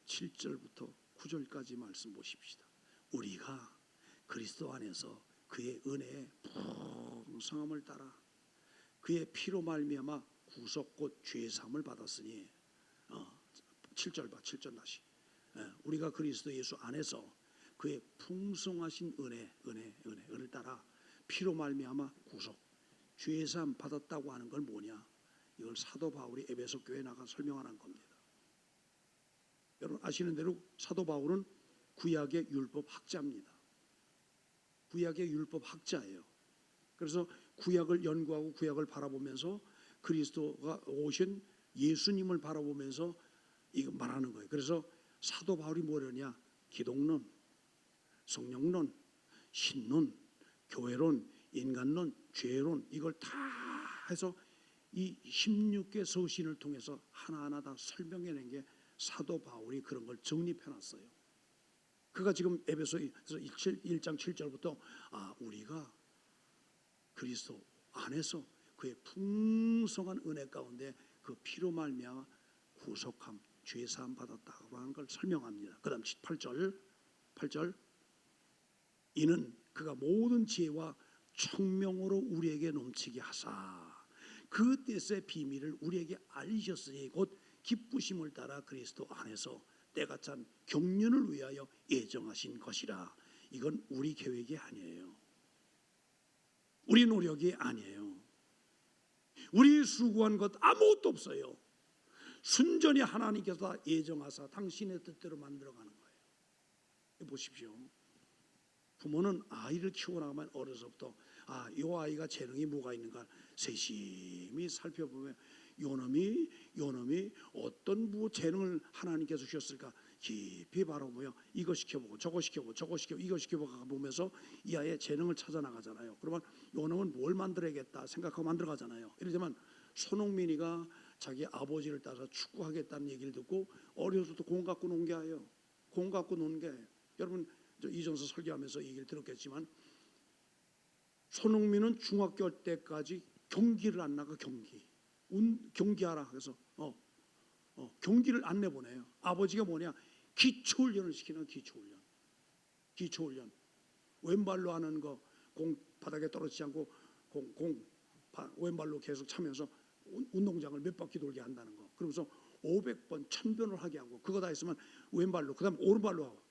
7절부터 9절까지 말씀 보십시다. 우리가 그리스도 안에서 그의 은혜의 풍성함을 따라 그의 피로 말미암아 구속 곧 죄사함을 받았으니, 7절 봐, 7절 다시. 우리가 그리스도 예수 안에서 그의 풍성하신 은혜를 따라 피로 말미암아 구속 죄사함 받았다고 하는 걸 뭐냐? 이걸 사도 바울이 에베소 교회에 나가 설명하는 겁니다. 여러분 아시는 대로 사도 바울은 구약의 율법 학자입니다. 구약의 율법 학자예요. 그래서 구약을 연구하고 구약을 바라보면서 그리스도가 오신 예수님을 바라보면서 이거 말하는 거예요. 그래서 사도 바울이 뭐냐냐? 기독론, 성령론, 신론, 교회론, 인간론, 죄론, 이걸 다 해서 이 16개 서신을 통해서 하나하나 다 설명해낸 게 사도 바울이 그런 걸 정립해놨어요. 그가 지금 에베소서 1장 7절부터 우리가 그리스도 안에서 그의 풍성한 은혜 가운데 그 피로 말미암아 구속함, 죄사함 받았다고 하는 걸 설명합니다. 그 다음 8절 이는 그가 모든 지혜와 총명으로 우리에게 넘치게 하사 그 뜻의 비밀을 우리에게 알리셨으니 곧 기쁘심을 따라 그리스도 안에서 때가 찬 경륜을 위하여 예정하신 것이라. 이건 우리 계획이 아니에요. 우리 노력이 아니에요. 우리 수고한 것 아무것도 없어요. 순전히 하나님께서 다 예정하사 당신의 뜻대로 만들어가는 거예요. 보십시오. 부모는 아이를 키워나가면 어려서부터 이 아이가 재능이 뭐가 있는가 세심히 살펴보면 요놈이 어떤 재능을 하나님께서 주셨을까 깊이 바라보며 이거 시켜보고 저거 시켜보고 이거 시켜보고 보면서 이 아이의 재능을 찾아나가잖아요. 그러면 요놈은 뭘 만들어야겠다 생각하고 만들어가잖아요. 예를 들면 손흥민이가 자기 아버지를 따라서 축구하겠다는 얘기를 듣고 어려서부터 공 갖고 논 게 아니에요. 공 갖고 논 게, 여러분 이전서 설교하면서 얘기를 들었겠지만 손흥민은 중학교 때까지 경기를 안 나가. 경기하라 그래서 경기를 안 내보내요. 아버지가 뭐냐, 기초훈련을 시키는 기초훈련. 왼발로 하는 거, 공 바닥에 떨어지지 않고 왼발로 계속 차면서 운동장을 몇 바퀴 돌게 한다는 거. 그러면서 500번 1000번을 하게 하고, 그거 다 했으면 왼발로, 그다음 오른발로 하고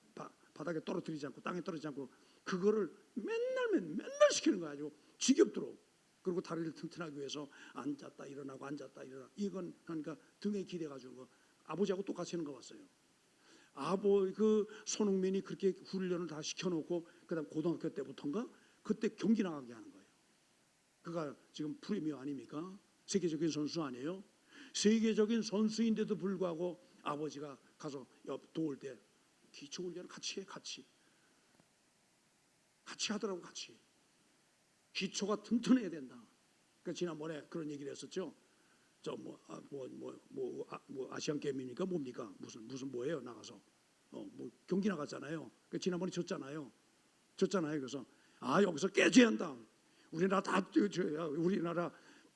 바닥에 떨어뜨리지 않고 땅에 떨어지지 않고, 그거를 맨날 시키는 거야. 아주 지겹도록. 그리고 다리를 튼튼하기 위해서 앉았다 일어나고 앉았다 일어나. 이건 그러니까 등에 기대 가지고 거. 아버지하고 똑같이 하는 거 봤어요. 그 손흥민이 그렇게 훈련을 다 시켜놓고 그다음 고등학교 때부터인가 그때 경기 나가게 하는 거예요. 그가 지금 프리미어 아닙니까? 세계적인 선수 아니에요? 세계적인 선수인데도 불구하고 아버지가 가서 도울 때 기초 훈련을 같이 해, 같이 하더라고. 같이 기초가 튼튼해야 된다. 그러니까 지난번에 그런 얘기를 했었죠. 저 아시안 게임입니까? 뭡니까? 무슨 뭐예요? 나가서 뭐 경기 나갔잖아요. 그러니까 지난번에 졌잖아요. 그래서 여기서 깨져야 한다. 우리나라 다 깨져야. 우리나라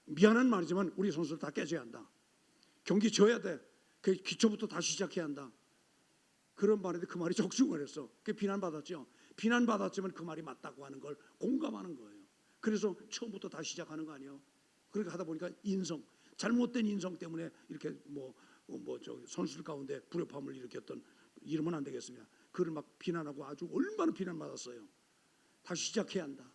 미안한 말이지만 우리 선수들 다 깨져야 한다. 경기 져야 돼. 그 기초부터 다시 시작해야 한다. 그런 말인데 그 말이 적중을 했어. 그 비난받았죠. 비난받았지만 그 말이 맞다고 하는 걸 공감하는 거예요. 그래서 처음부터 다시 시작하는 거 아니에요. 그렇게 하다 보니까 잘못된 인성 때문에 이렇게 선수들 가운데 불협화음을 일으켰던, 이러면 안 되겠습니다. 그를 막 비난하고 아주 얼마나 비난받았어요. 다시 시작해야 한다.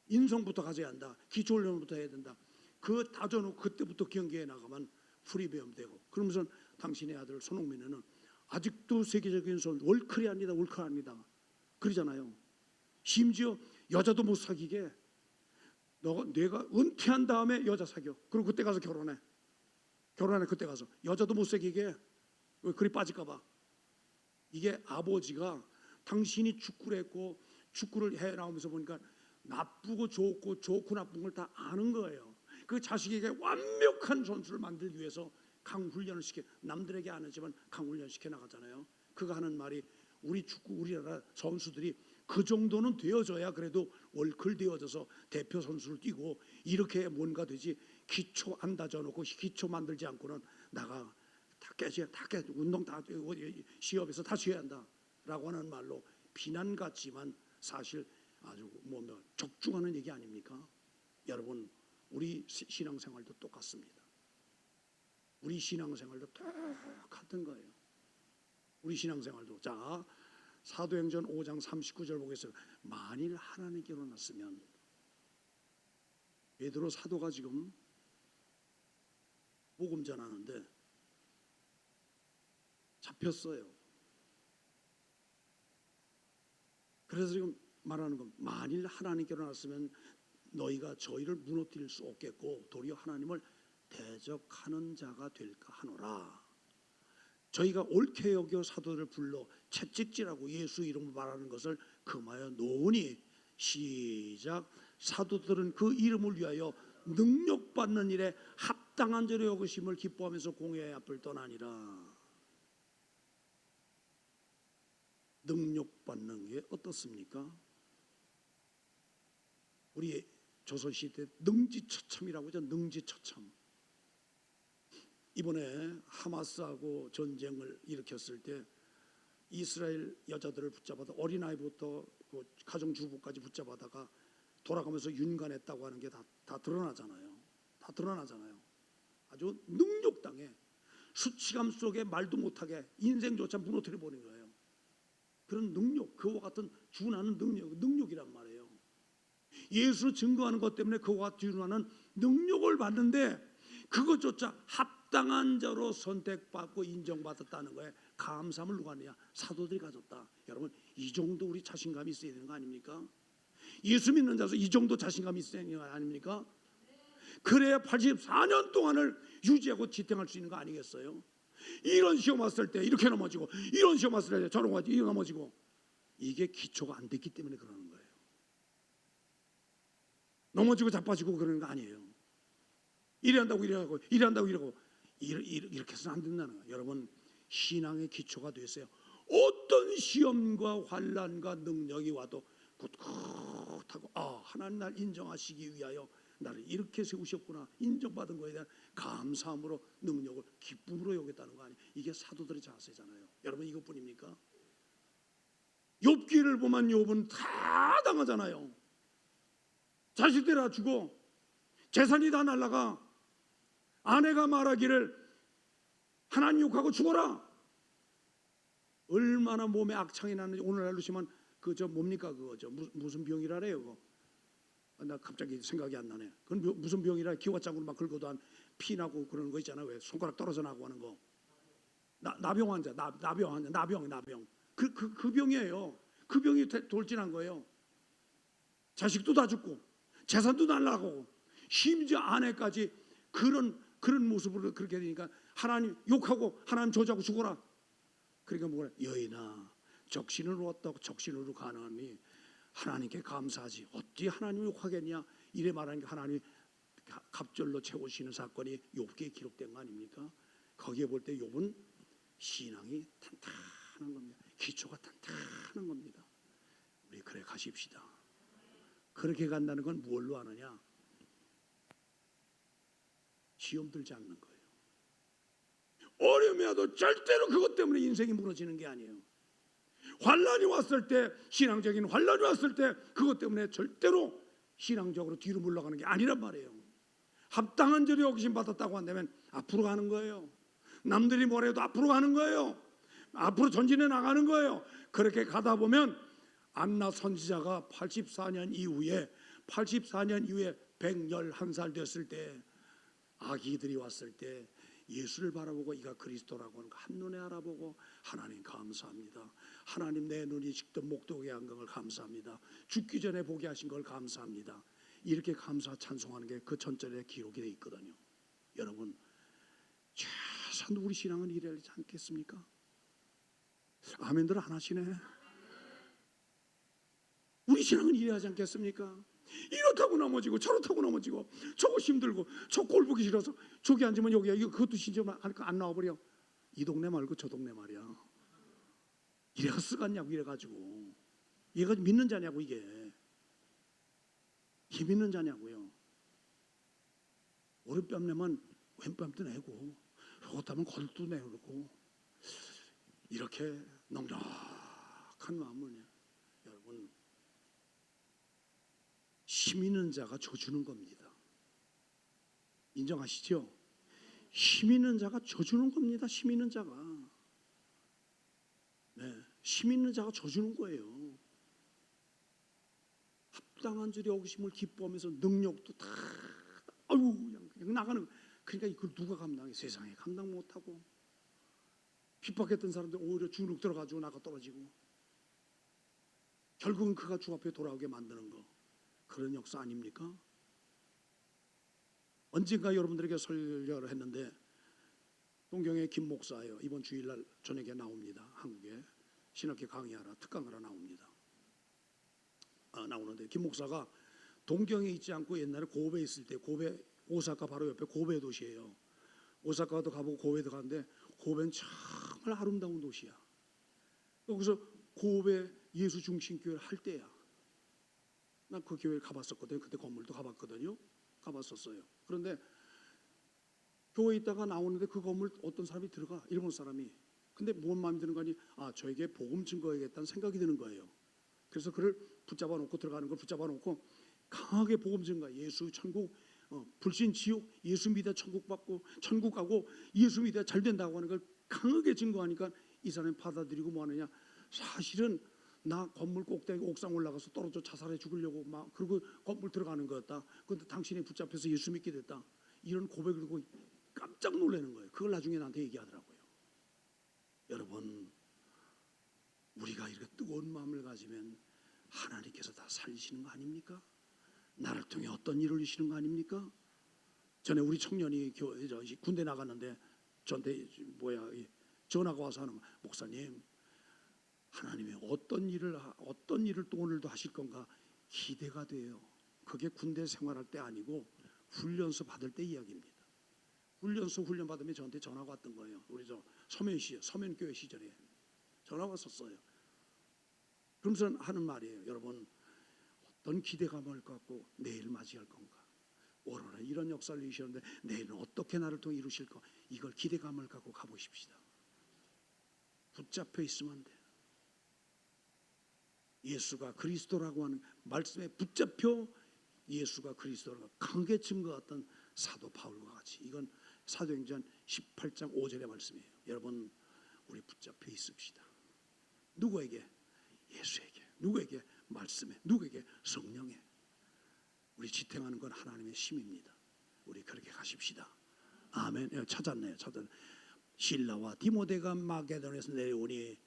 인성부터 가져야 한다. 기초훈련부터 해야 된다. 그 다져놓고 그때부터 경기에 나가면 프리배움 되고. 그러면서 당신의 아들 손흥민은 아직도 세계적인 월클이 아니다. 그러잖아요. 심지어 여자도 못 사귀게 내가 은퇴한 다음에 여자 사귀어. 그리고 그때 가서 결혼해. 그때 가서 여자도 못 사귀게. 왜 그리 빠질까 봐. 이게 아버지가 당신이 축구를 했고 축구를 해 나오면서 보니까 나쁘고 좋고 나쁜 걸 다 아는 거예요. 그 자식에게 완벽한 선수를 만들기 위해서 강훈련을 남들에게 안 하지만 강훈련 시켜 나가잖아요. 그가 하는 말이 우리나라 선수들이 그 정도는 되어져야 그래도 월클 되어져서 대표 선수를 뛰고 이렇게 뭔가 되지. 기초 안 다져놓고 기초 만들지 않고는 나가 다 깨져. 운동 다 시합에서 다 쉬어야 한다라고 하는 말로 비난 같지만 사실 아주 적중하는 얘기 아닙니까? 여러분, 우리 신앙생활도 똑같습니다. 우리 신앙생활도 똑같은 거예요. 우리 신앙생활도. 자, 사도행전 5장 39절 보겠습니다. 만일 하나님께로 났으면, 베드로 사도가 지금 복음 전하는데 잡혔어요. 그래서 지금 말하는 건, 만일 하나님께로 났으면 너희가 저희를 무너뜨릴 수 없겠고 도리어 하나님을 대적하는 자가 될까 하노라. 저희가 옳게 여겨 사도를 불러 채찍질하고 예수 이름을 말하는 것을 금하여 놓으니, 시작. 사도들은 그 이름을 위하여 능력받는 일에 합당한 자로 여기심을 기뻐하면서 공회의 앞을 떠나니라. 능력받는 게 어떻습니까? 우리 조선시대 능지처참이라고 하죠. 능지처참. 이번에 하마스하고 전쟁을 일으켰을 때 이스라엘 여자들을 붙잡아다 어린아이부터 가정주부까지 붙잡아다가 돌아가면서 윤관했다고 하는 게 다 드러나잖아요. 아주 능욕당해. 수치감 속에 말도 못하게 인생조차 무너뜨려 버린 거예요. 그런 능욕, 그와 같은 준하는 능력이란 말이에요. 예수를 증거하는 것 때문에 그와 준하는 능력을 받는데 그것조차 합당한 자로 선택받고 인정받았다는 거에 감사함을 누가 하느냐? 사도들이 가졌다. 여러분, 이 정도 우리 자신감이 있어야 되는 거 아닙니까? 예수 믿는 자서 이 정도 자신감이 있어야 되는 거 아닙니까? 그래야 84년 동안을 유지하고 지탱할 수 있는 거 아니겠어요? 이런 시험 왔을 때 이렇게 넘어지고, 이런 시험 왔을 때 저런 거지 넘어지고, 이게 기초가 안 됐기 때문에 그러는 거예요. 넘어지고 자빠지고 그러는 거 아니에요. 이래 한다고 이렇게 해서는 안 된다는 거예요. 여러분, 신앙의 기초가 됐어요. 어떤 시험과 환난과 능력이 와도 꿋꿋하고, 하나님 날 인정하시기 위하여 나를 이렇게 세우셨구나, 인정받은 거에 대한 감사함으로 능력을 기쁨으로 여겼다는 거 아니에요. 이게 사도들의 자세잖아요. 여러분, 이것뿐입니까? 욥기를 보면 욥은 다 당하잖아요. 자식들 다 죽어, 재산이 다 날라가, 아내가 말하기를 하나님 욕하고 죽어라. 얼마나 몸에 악창이 나는지. 오늘날로 치면 뭡니까 무슨 병이라래요 그거. 나 갑자기 생각이 안 나네. 그건 무슨 병이라. 기와장으로 막 긁어도 한 피 나고 그러는 거 있잖아. 왜 손가락 떨어져 나고 하는 거. 나병 환자. 나병. 그 병이에요. 그 병이 돌진한 거예요. 자식도 다 죽고 재산도 날라가고 심지어 아내까지 그런 모습으로 그렇게 되니까 하나님 욕하고 하나님 저주하고 죽어라. 그러니까 뭐래? 여인아 적신으로 왔다고 적신으로 가느니 하나님께 감사하지 어찌 하나님을 욕하겠냐. 이래 말하니까 하나님이 갑절로 채우시는 사건이 욥기에 기록된 거 아닙니까? 거기에 볼 때 욥은 신앙이 탄탄한 겁니다. 기초가 탄탄한 겁니다. 우리 그래 가십시다. 그렇게 간다는 건 뭘로 아느냐? 시험 들지 않는 거예요. 어려움이 와도 절대로 그것 때문에 인생이 무너지는 게 아니에요. 환난이 왔을 때, 신앙적인 환난이 왔을 때 그것 때문에 절대로 신앙적으로 뒤로 물러가는 게 아니란 말이에요. 합당한 절에 여기심 받았다고 한다면 앞으로 가는 거예요. 남들이 뭐래도 앞으로 가는 거예요. 앞으로 전진해 나가는 거예요. 그렇게 가다 보면 안나 선지자가 84년 이후에 111살 됐을 때 아기들이 왔을 때 예수를 바라보고 이가 그리스도라고 하는 거 한눈에 알아보고 하나님 감사합니다. 하나님 내 눈이 직접 목독에 한 걸 감사합니다. 죽기 전에 보게 하신 걸 감사합니다. 이렇게 감사 찬송하는 게 그 전절에 기록이 되어 있거든요. 여러분 최소한 우리 신앙은 이래야 하지 않겠습니까? 아멘들 안 하시네. 우리 신앙은 이래야 하지 않겠습니까? 이렇다고 넘어지고 저렇다고 넘어지고 저거 힘들고 저 꼴 보기 싫어서 저기 앉으면 여기야. 이거 그것도 진짜 하니까 안 나와버려. 이 동네 말고 저 동네 말이야. 이래가 쓰겠냐고 이래가지고 얘가 믿는 자냐고 이게 믿는 자냐고요. 오른뺨 내면 왼뺨도 내고 좋다면 거들도 내고 이렇게 넉넉한 마음을 여러분 힘 있는 자가 져주는 겁니다. 인정하시죠? 힘 있는 자가 져주는 겁니다. 힘 있는 자가 힘 있는 자가 져주는 거예요. 합당한 줄에 어기심을 기뻐하면서 능력도 다 아유 그냥 나가는. 그러니까 이걸 누가 감당해? 세상에 감당 못하고 핍박했던 사람들 오히려 주눅 들어가지고 나가 떨어지고 결국은 그가 주 앞에 돌아오게 만드는 거. 그런 역사 아닙니까? 언젠가 여러분들에게 설교를 했는데 동경의 김 목사예요. 이번 주일날 저녁에 나옵니다. 한국에 신학교 강의하러 특강하러 나옵니다. 나오는데 김 목사가 동경에 있지 않고 옛날에 고베에 있을 때 고베 오사카 바로 옆에 고베 도시예요. 오사카도 가보고 고베도 가는데 고베는 정말 아름다운 도시야. 거기서 고베 예수 중심교회를 할 때야. 난 그 교회를 가봤었거든요. 그때 건물도 가봤거든요. 가봤었어요. 그런데 교회에 있다가 나오는데 그 건물 어떤 사람이 들어가. 일본 사람이. 근데 뭔 마음이 드는 거니? 저에게 복음 증거해야겠다는 생각이 드는 거예요. 그래서 그를 붙잡아 놓고 들어가는 걸 붙잡아 놓고 강하게 복음 증거, 예수 천국, 불신 지옥, 예수 믿어 천국 받고 천국 가고 예수 믿어 잘 된다고 하는 걸 강하게 증거하니까 이 사람이 받아들이고 뭐 하느냐? 사실은 나 건물 꼭대기 옥상 올라가서 떨어져 자살해 죽으려고 막 그리고 건물 들어가는 거였다. 그런데 당신이 붙잡혀서 예수 믿게 됐다. 이런 고백을 듣고 깜짝 놀라는 거예요. 그걸 나중에 나한테 얘기하더라고요. 여러분 우리가 이렇게 뜨거운 마음을 가지면 하나님께서 다 살리시는 거 아닙니까? 나를 통해 어떤 일을 이루시는 거 아닙니까? 전에 우리 청년이 군대 나갔는데 저한테 전화가 와서 하는 목사님 하나님이 어떤 일을 또 오늘도 하실 건가 기대가 돼요. 그게 군대 생활할 때 아니고 훈련소 받을 때 이야기입니다. 훈련소 훈련 받으면 저한테 전화가 왔던 거예요. 우리 서면교회 시절에 전화가 왔었어요. 그러면서 하는 말이에요. 여러분 어떤 기대감을 갖고 내일 맞이할 건가? 오늘은 이런 역사를 이루셨는데 내일은 어떻게 나를 통해 이루실까? 이걸 기대감을 갖고 가보십시다. 붙잡혀 있으면 안 돼요. 예수가 그리스도라고 하는 말씀에 붙잡혀 예수가 그리스도라고 강하게 증거했던 사도 바울과 같이 이건 사도행전 18장 5절의 말씀이에요. 여러분 우리 붙잡혀 있읍시다. 누구에게? 예수에게. 누구에게? 말씀에. 누구에게? 성령에. 우리 지탱하는 건 하나님의 힘입니다. 우리 그렇게 가십시다. 아멘. 찾았네요. 실라와 디모데가 마게도냐에서 내려오니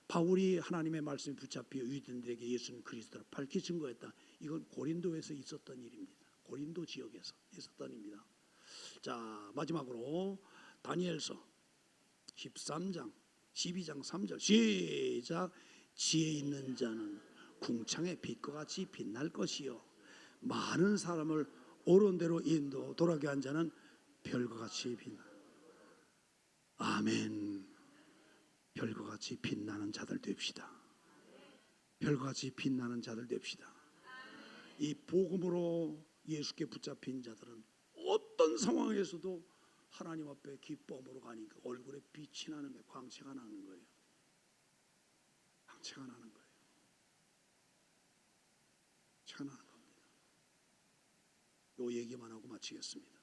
바울이 하나님의 말씀에 붙잡혀 유대인들에게 예수는 그리스도를 밝히 증거했다. 이건 고린도에서 있었던 일입니다. 고린도 지역에서 있었던 일입니다. 자, 마지막으로 다니엘서 13장 12장 3절 시작. 지혜 있는 자는 궁창의 빛과 같이 빛날 것이요 많은 사람을 옳은 대로 인도 돌아가게 한 자는 별과 같이 빛나. 아멘. 별과 같이 빛나는 자들 됩시다. 별과 같이 빛나는 자들 됩시다. 이 복음으로 예수께 붙잡힌 자들은 어떤 상황에서도 하나님 앞에 기쁨으로 가니까 얼굴에 빛이 나는 거예요. 광채가 나는 거예요. 광채가 나는 거예요. 광채가 나는 겁니다. 요 얘기만 하고 마치겠습니다.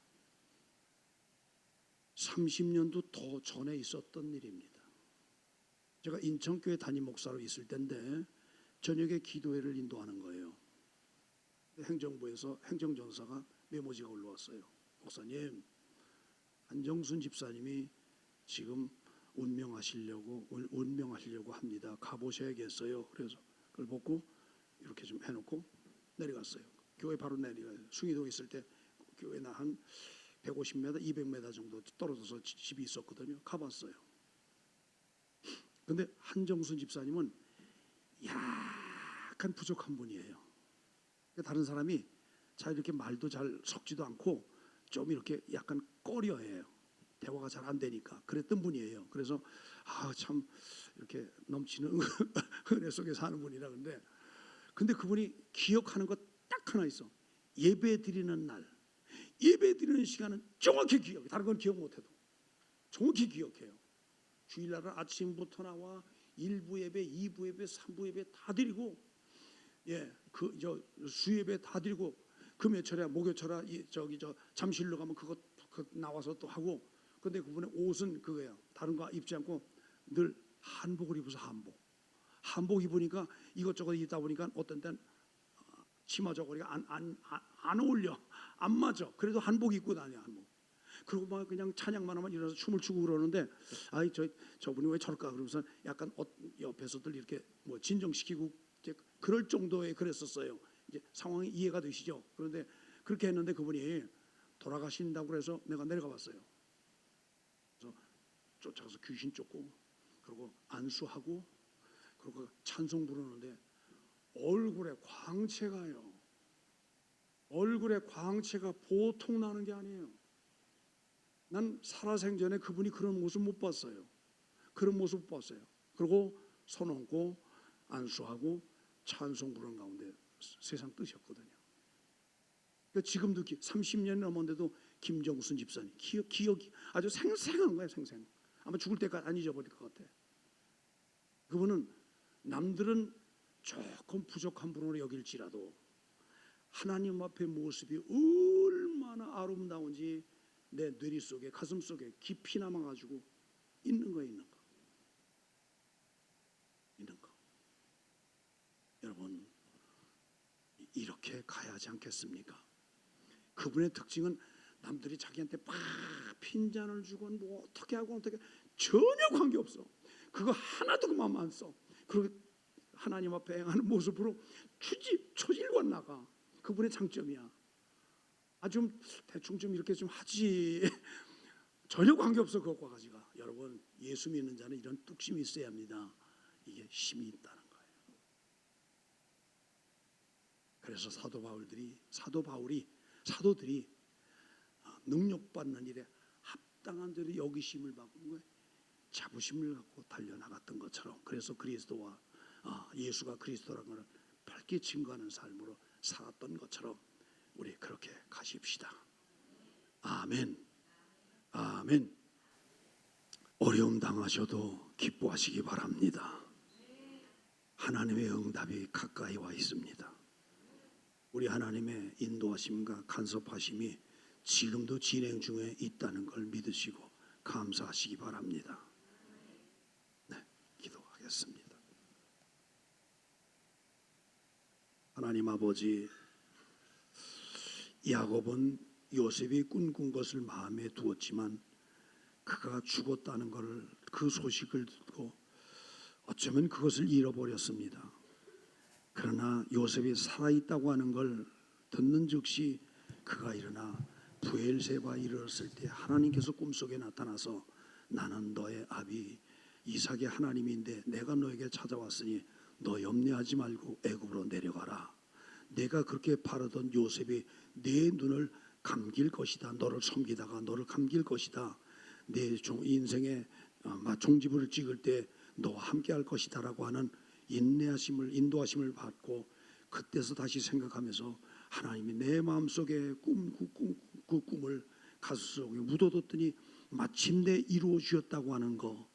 30년도 더 전에 있었던 일입니다. 제가 인천교회 담임 목사로 있을 때인데 저녁에 기도회를 인도하는 거예요. 행정부에서 행정전사가 메모지가 올라왔어요. 목사님, 한정순 집사님이 지금 운명하시려고 합니다. 가보셔야겠어요. 그래서 그걸 보고 이렇게 좀 해놓고 내려갔어요. 교회 바로 내려가요. 숭이동에 있을 때 교회 한 150m, 200m 정도 떨어져서 집이 있었거든요. 가봤어요. 근데 한정순 집사님은 약간 부족한 분이에요. 다른 사람이 잘 이렇게 말도 잘 섞지도 않고 좀 이렇게 약간 꺼려해요. 대화가 잘 안 되니까 그랬던 분이에요. 그래서 참 이렇게 넘치는 은혜 속에 사는 분이라. 근데 그분이 기억하는 것 딱 하나 있어. 예배 드리는 날, 예배 드리는 시간은 정확히 기억해. 다른 건 기억 못해도 정확히 기억해요. 주일날은 아침부터 나와 1부 예배, 2부 예배, 3부 예배 다 드리고, 수예배 다 드리고, 금요철에 목요철에 잠실로 가면 그거 나와서 또 하고. 근데 그분의 옷은 그거예요. 다른 거 입지 않고 늘 한복을 입어서 한복 입으니까 이것저것 입다 보니까 어떤 때는 치마 저고리가 안 어울려, 안 맞아. 그래도 한복 입고 다녀. 한복. 그리고 막 그냥 찬양만 하면 일어나서 춤을 추고 그러는데, 저분이 왜 저럴까 그러면서 약간 옆에서들 이렇게 뭐 진정시키고 이제 그럴 정도에 그랬었어요. 이제 상황이 이해가 되시죠? 그런데 그렇게 했는데 그분이 돌아가신다고 그래서 내가 내려가 봤어요. 그래서 쫓아가서 귀신 쫓고, 그리고 안수하고, 그리고 찬송 부르는데 얼굴에 광채가요. 얼굴에 광채가 보통 나는 게 아니에요. 난 살아생전에 그분이 그런 모습 못 봤어요. 그런 모습 못 봤어요. 그리고 손 얹고 안수하고 찬송 부르는 가운데 세상 뜻이었거든요. 그러니까 지금도 30년이 넘었는데도 김정순 집사님 기억이 아주 생생한 거예요. 생생. 아마 죽을 때까지 안 잊어버릴 것 같아. 그분은 남들은 조금 부족한 분으로 여길지라도 하나님 앞의 모습이 얼마나 아름다운지 내 뇌리 속에, 가슴 속에 깊이 남아가지고 있는 거. 여러분, 이렇게 가야 하지 않겠습니까? 그분의 특징은 남들이 자기한테 막 핀잔을 주고 뭐 어떻게 하고 전혀 관계없어. 그거 하나도 그만 안 써. 그리고 하나님 앞에 행하는 모습으로 초질과 나가. 그분의 장점이야. 좀 대충 좀 이렇게 좀 하지. 전혀 관계없어. 그것과 가지가. 여러분, 예수 믿는 자는 이런 뚝심이 있어야 합니다. 이게 힘이 있다는 거예요. 그래서 사도들이 능력받는 일에 합당한 대로 여기심을 받고 자부심을 갖고 달려나갔던 것처럼, 그래서 그리스도와 예수가 그리스도라는 것을 밝게 증거하는 삶으로 살았던 것처럼 우리 그렇게 가십시다. 아멘. 아멘. 어려움 당하셔도 기뻐하시기 바랍니다. 하나님의 응답이 가까이 와 있습니다. 우리 하나님의 인도하심과 간섭하심이 지금도 진행 중에 있다는 걸 믿으시고 감사하시기 바랍니다. 네, 기도하겠습니다. 하나님 아버지, 야곱은 요셉이 꿈꾼 것을 마음에 두었지만 그가 죽었다는 것을, 그 소식을 듣고 어쩌면 그것을 잃어버렸습니다. 그러나 요셉이 살아있다고 하는 걸 듣는 즉시 그가 일어나 부엘세바에 이르렀을 때 하나님께서 꿈속에 나타나서 나는 너의 아비 이삭의 하나님인데 내가 너에게 찾아왔으니 너 염려하지 말고 애굽으로 내려가라. 내가 그렇게 바라던 요셉이 내 눈을 감길 것이다. 너를 섬기다가 너를 감길 것이다. 내 인생의 종지부를 찍을 때 너와 함께할 것이다라고 하는 인내하심을 인도하심을 받고 그때서 다시 생각하면서 하나님이 내 마음속에 그 꿈을 가슴속에 묻어뒀더니 마침내 이루어 주셨다고 하는 거,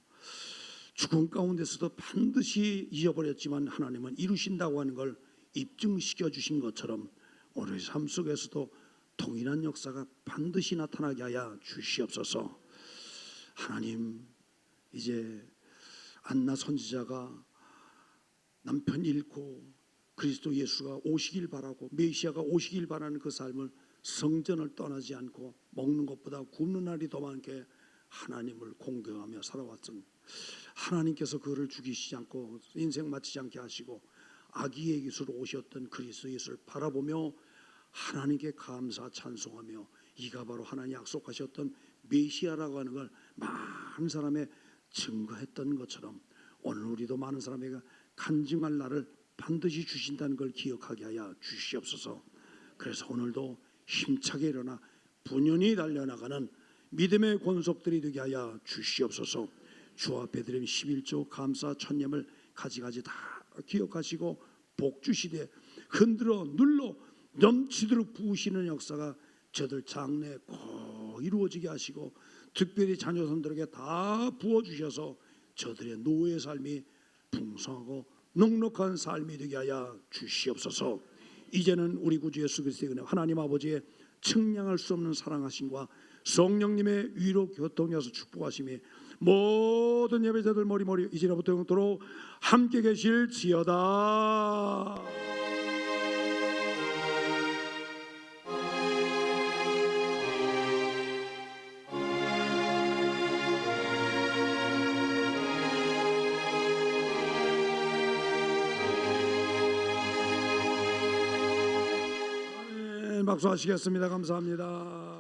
죽음 가운데서도 반드시 잊어버렸지만 하나님은 이루신다고 하는 걸 입증시켜 주신 것처럼 오늘 삶 속에서도 동일한 역사가 반드시 나타나게 하여 주시옵소서. 하나님, 이제 안나 선지자가 남편 잃고 그리스도 예수가 오시길 바라고 메시아가 오시길 바라는 그 삶을 성전을 떠나지 않고 먹는 것보다 굶는 날이 더 많게 하나님을 공경하며 살아왔던 하나님께서 그를 죽이시지 않고 인생 마치지 않게 하시고 아기의 깃으로 오셨던 그리스도 예수를 바라보며 하나님께 감사 찬송하며 이가 바로 하나님 약속하셨던 메시아라고 하는 걸 많은 사람의 증거했던 것처럼 오늘 우리도 많은 사람에게 간증할 날을 반드시 주신다는 걸 기억하게 하여 주시옵소서. 그래서 오늘도 힘차게 일어나 분연히 달려나가는 믿음의 권속들이 되게 하여 주시옵소서. 주 앞에 드린 11조 감사 천념을 가지가지 다 기억하시고 복 주시되 흔들어 눌러 넘치도록 부으시는 역사가 저들 장래에 꼭 이루어지게 하시고 특별히 자녀손들에게 다 부어주셔서 저들의 노예의 삶이 풍성하고 넉넉한 삶이 되게 하여 주시옵소서. 이제는 우리 구주 예수 그리스도의 은혜 하나님 아버지의 측량할 수 없는 사랑하심과 성령님의 위로 교통하여서 축복하심이 모든 예배자들 머리머리 이제부터 영토록 함께 계실지어다. 박수 하시겠습니다. 감사합니다.